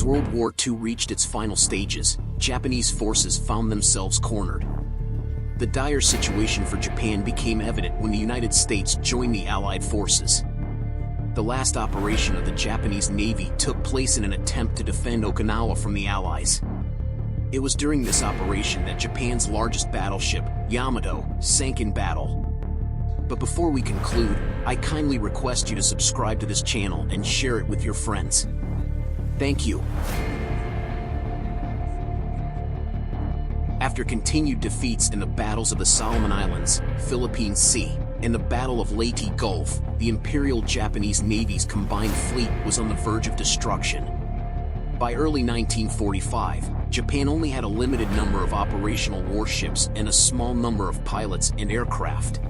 World War II reached its final stages, Japanese forces found themselves cornered. The dire situation for Japan became evident when the United States joined the Allied forces. The last operation of the Japanese Navy took place in an attempt to defend Okinawa from the Allies. It was during this operation that Japan's largest battleship, Yamato, sank in battle. But before we conclude, I kindly request you to subscribe to this channel and share it with your friends. Thank you. After continued defeats in the battles of the Solomon Islands, Philippine Sea, and the Battle of Leyte Gulf, the Imperial Japanese Navy's combined fleet was on the verge of destruction. By early 1945, Japan only had a limited number of operational warships and a small number of pilots and aircraft.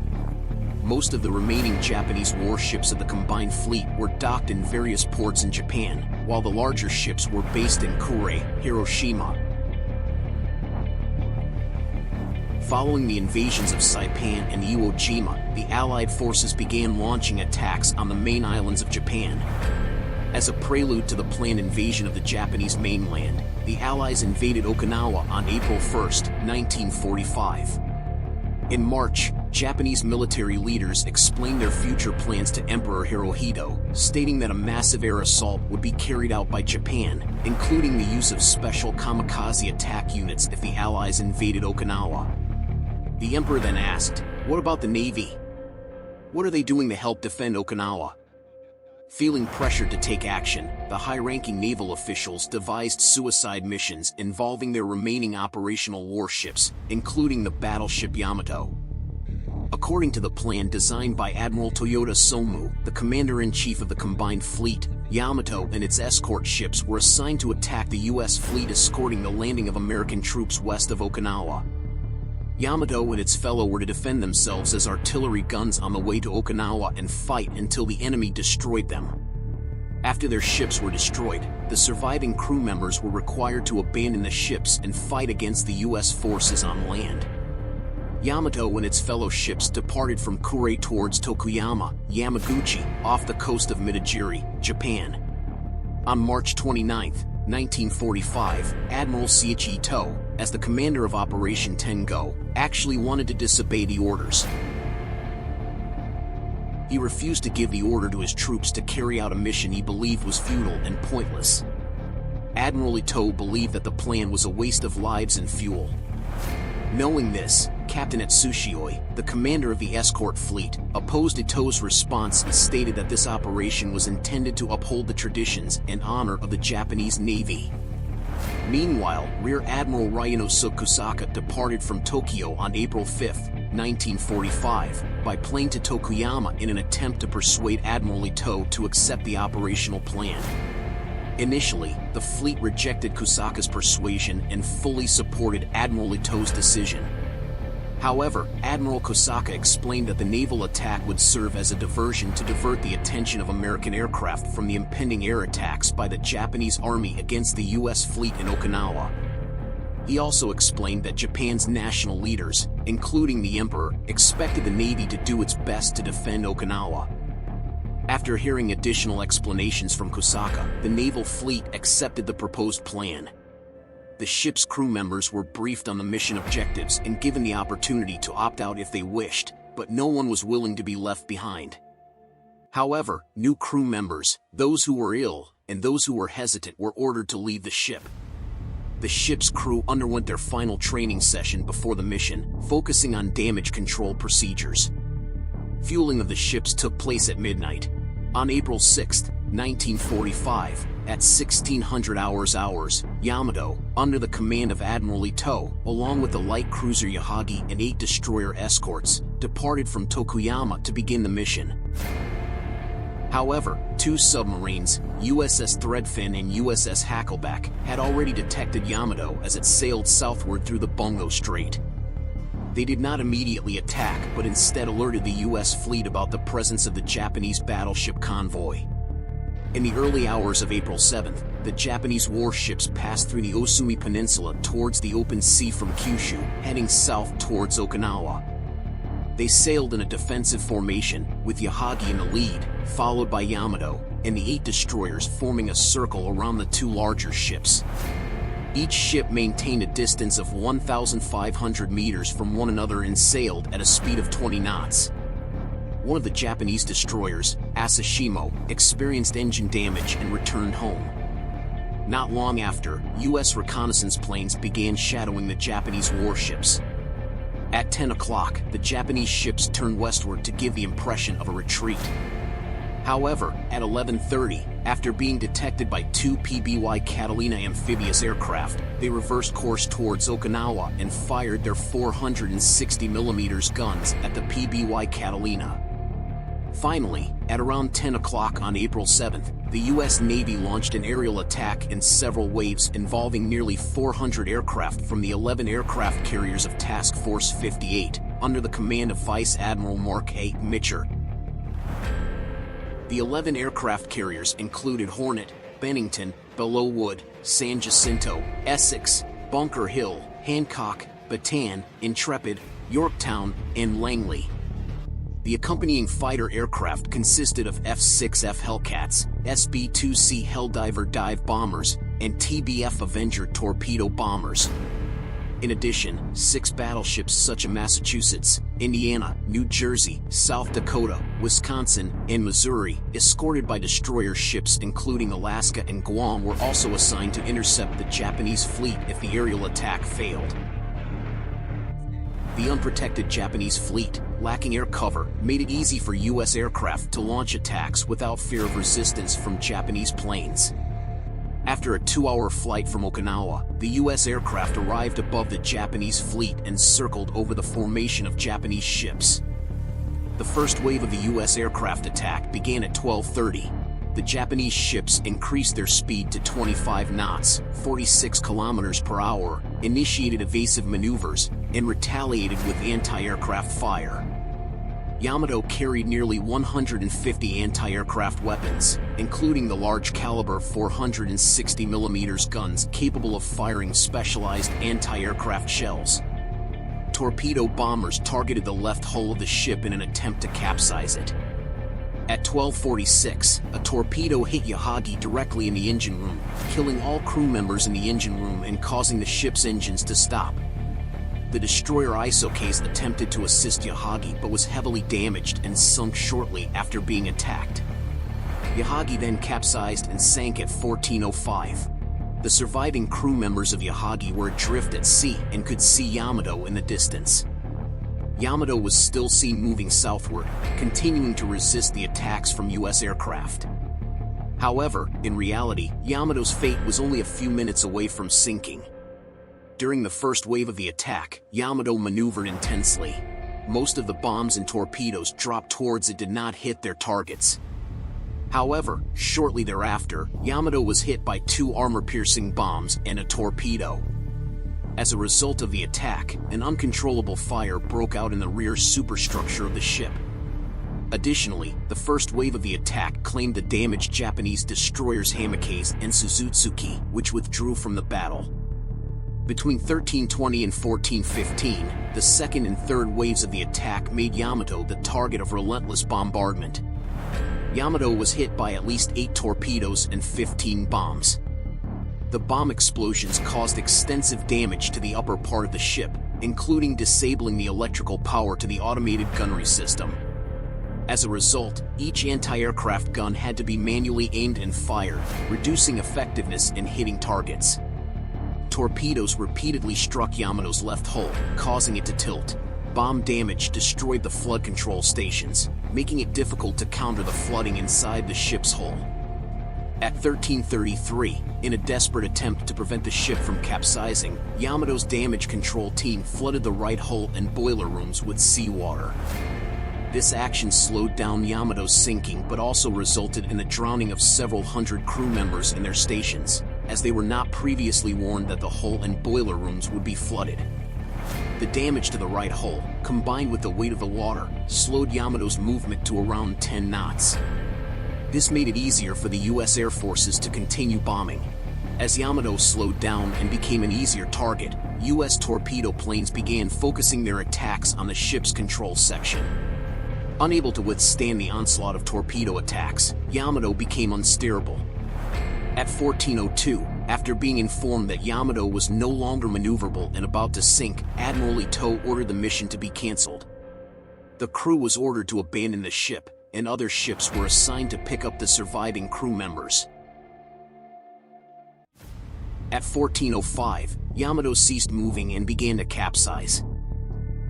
Most of the remaining Japanese warships of the combined fleet were docked in various ports in Japan, while the larger ships were based in Kure, Hiroshima. Following the invasions of Saipan and Iwo Jima, the Allied forces began launching attacks on the main islands of Japan. As a prelude to the planned invasion of the Japanese mainland, the Allies invaded Okinawa on April 1, 1945. In March, Japanese military leaders explained their future plans to Emperor Hirohito, stating that a massive air assault would be carried out by Japan, including the use of special kamikaze attack units if the Allies invaded Okinawa. The emperor then asked, "What about the Navy? What are they doing to help defend Okinawa?" Feeling pressured to take action, the high-ranking naval officials devised suicide missions involving their remaining operational warships, including the battleship Yamato. According to the plan designed by Admiral Toyoda Somu, the commander-in-chief of the combined fleet, Yamato and its escort ships were assigned to attack the U.S. fleet escorting the landing of American troops west of Okinawa. Yamato and its fellow were to defend themselves as artillery guns on the way to Okinawa and fight until the enemy destroyed them. After their ships were destroyed, the surviving crew members were required to abandon the ships and fight against the U.S. forces on land. Yamato and its fellow ships departed from Kure towards Tokuyama, Yamaguchi, off the coast of Midajiri, Japan. On March 29, 1945, Admiral Seiichi Ito, as the commander of Operation Tengo, actually wanted to disobey the orders. He refused to give the order to his troops to carry out a mission he believed was futile and pointless. Admiral Ito believed that the plan was a waste of lives and fuel. Knowing this, Captain Atsushioi, the commander of the escort fleet, opposed Ito's response and stated that this operation was intended to uphold the traditions and honor of the Japanese Navy. Meanwhile, Rear Admiral Ryanosuke Kusaka departed from Tokyo on April 5, 1945, by plane to Tokuyama in an attempt to persuade Admiral Ito to accept the operational plan. Initially, the fleet rejected Kusaka's persuasion and fully supported Admiral Ito's decision. However, Admiral Kusaka explained that the naval attack would serve as a diversion to divert the attention of American aircraft from the impending air attacks by the Japanese Army against the U.S. fleet in Okinawa. He also explained that Japan's national leaders, including the Emperor, expected the Navy to do its best to defend Okinawa. After hearing additional explanations from Kusaka, the naval fleet accepted the proposed plan. The ship's crew members were briefed on the mission objectives and given the opportunity to opt out if they wished, but no one was willing to be left behind. However, new crew members, those who were ill, and those who were hesitant were ordered to leave the ship. The ship's crew underwent their final training session before the mission, focusing on damage control procedures. Fueling of the ships took place at midnight. On April 6, 1945, at 1600 hours, Yamato, under the command of Admiral Ito, along with the light cruiser Yahagi and 8 destroyer escorts, departed from Tokuyama to begin the mission. However, 2 submarines, USS Threadfin and USS Hackleback, had already detected Yamato as it sailed southward through the Bungo Strait. They did not immediately attack but instead alerted the U.S. fleet about the presence of the Japanese battleship convoy. In the early hours of April 7th, the Japanese warships passed through the Osumi Peninsula towards the open sea from Kyushu, heading south towards Okinawa. They sailed in a defensive formation, with Yahagi in the lead, followed by Yamato, and the 8 destroyers forming a circle around the 2 larger ships. Each ship maintained a distance of 1,500 meters from one another and sailed at a speed of 20 knots. One of the Japanese destroyers, Asashimo, experienced engine damage and returned home. Not long after, U.S. reconnaissance planes began shadowing the Japanese warships. At 10 o'clock, the Japanese ships turned westward to give the impression of a retreat. However, at 11:30, after being detected by 2 PBY Catalina amphibious aircraft, they reversed course towards Okinawa and fired their 460mm guns at the PBY Catalina. Finally, at around 10 o'clock on April 7th, the U.S. Navy launched an aerial attack in several waves involving nearly 400 aircraft from the 11 aircraft carriers of Task Force 58, under the command of Vice Admiral Mark A. Mitcher. The 11 aircraft carriers included Hornet, Bennington, Belleau-Wood, San Jacinto, Essex, Bunker Hill, Hancock, Bataan, Intrepid, Yorktown, and Langley. The accompanying fighter aircraft consisted of F-6F Hellcats, SB-2C Helldiver dive bombers, and TBF Avenger torpedo bombers. In addition, 6 battleships such as Massachusetts, Indiana, New Jersey, South Dakota, Wisconsin, and Missouri, escorted by destroyer ships including Alaska and Guam, were also assigned to intercept the Japanese fleet if the aerial attack failed. The unprotected Japanese fleet, lacking air cover, made it easy for U.S. aircraft to launch attacks without fear of resistance from Japanese planes. After a 2-hour flight from Okinawa, the U.S. aircraft arrived above the Japanese fleet and circled over the formation of Japanese ships. The first wave of the U.S. aircraft attack began at 12:30. The Japanese ships increased their speed to 25 knots, 46 kilometers per hour, initiated evasive maneuvers, and retaliated with anti-aircraft fire. Yamato carried nearly 150 anti-aircraft weapons, including the large-caliber 460mm guns capable of firing specialized anti-aircraft shells. Torpedo bombers targeted the left hull of the ship in an attempt to capsize it. At 12:46, a torpedo hit Yahagi directly in the engine room, killing all crew members in the engine room and causing the ship's engines to stop. The destroyer Isokase attempted to assist Yahagi but was heavily damaged and sunk shortly after being attacked. Yahagi then capsized and sank at 14:05. The surviving crew members of Yahagi were adrift at sea and could see Yamato in the distance. Yamato was still seen moving southward, continuing to resist the attacks from U.S. aircraft. However, in reality, Yamato's fate was only a few minutes away from sinking. During the first wave of the attack, Yamato maneuvered intensely. Most of the bombs and torpedoes dropped towards it did not hit their targets. However, shortly thereafter, Yamato was hit by 2 armor-piercing bombs and a torpedo. As a result of the attack, an uncontrollable fire broke out in the rear superstructure of the ship. Additionally, the first wave of the attack claimed the damaged Japanese destroyers Hamikase and Suzutsuki, which withdrew from the battle. Between 1320 and 1415, the second and third waves of the attack made Yamato the target of relentless bombardment. Yamato was hit by at least 8 torpedoes and 15 bombs. The bomb explosions caused extensive damage to the upper part of the ship, including disabling the electrical power to the automated gunnery system. As a result, each anti-aircraft gun had to be manually aimed and fired, reducing effectiveness in hitting targets. Torpedoes repeatedly struck Yamato's left hull, causing it to tilt. Bomb damage destroyed the flood control stations, making it difficult to counter the flooding inside the ship's hull. At 13:33, in a desperate attempt to prevent the ship from capsizing, Yamato's damage control team flooded the right hull and boiler rooms with seawater. This action slowed down Yamato's sinking but also resulted in the drowning of several hundred crew members in their stations, as they were not previously warned that the hull and boiler rooms would be flooded. The damage to the right hull, combined with the weight of the water, slowed Yamato's movement to around 10 knots. This made it easier for the U.S. Air Forces to continue bombing. As Yamato slowed down and became an easier target, U.S. torpedo planes began focusing their attacks on the ship's control section. Unable to withstand the onslaught of torpedo attacks, Yamato became unsteerable. At 1402, after being informed that Yamato was no longer maneuverable and about to sink, Admiral Ito ordered the mission to be cancelled. The crew was ordered to abandon the ship, and other ships were assigned to pick up the surviving crew members. At 1405, Yamato ceased moving and began to capsize.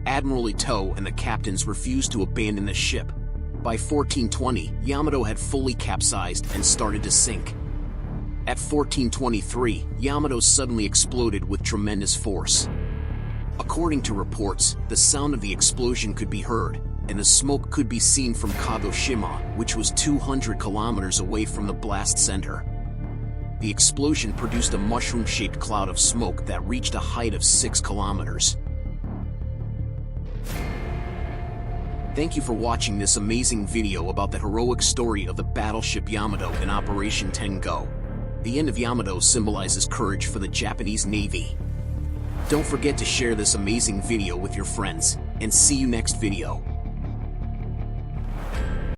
Admiral Ito and the captains refused to abandon the ship. By 1420, Yamato had fully capsized and started to sink. At 1423, Yamato suddenly exploded with tremendous force. According to reports, the sound of the explosion could be heard, and the smoke could be seen from Kagoshima, which was 200 kilometers away from the blast center. The explosion produced a mushroom-shaped cloud of smoke that reached a height of 6 kilometers. Thank you for watching this amazing video about the heroic story of the battleship Yamato in Operation Tengo. The end of Yamato symbolizes courage for the Japanese Navy. Don't forget to share this amazing video with your friends, and see you next video.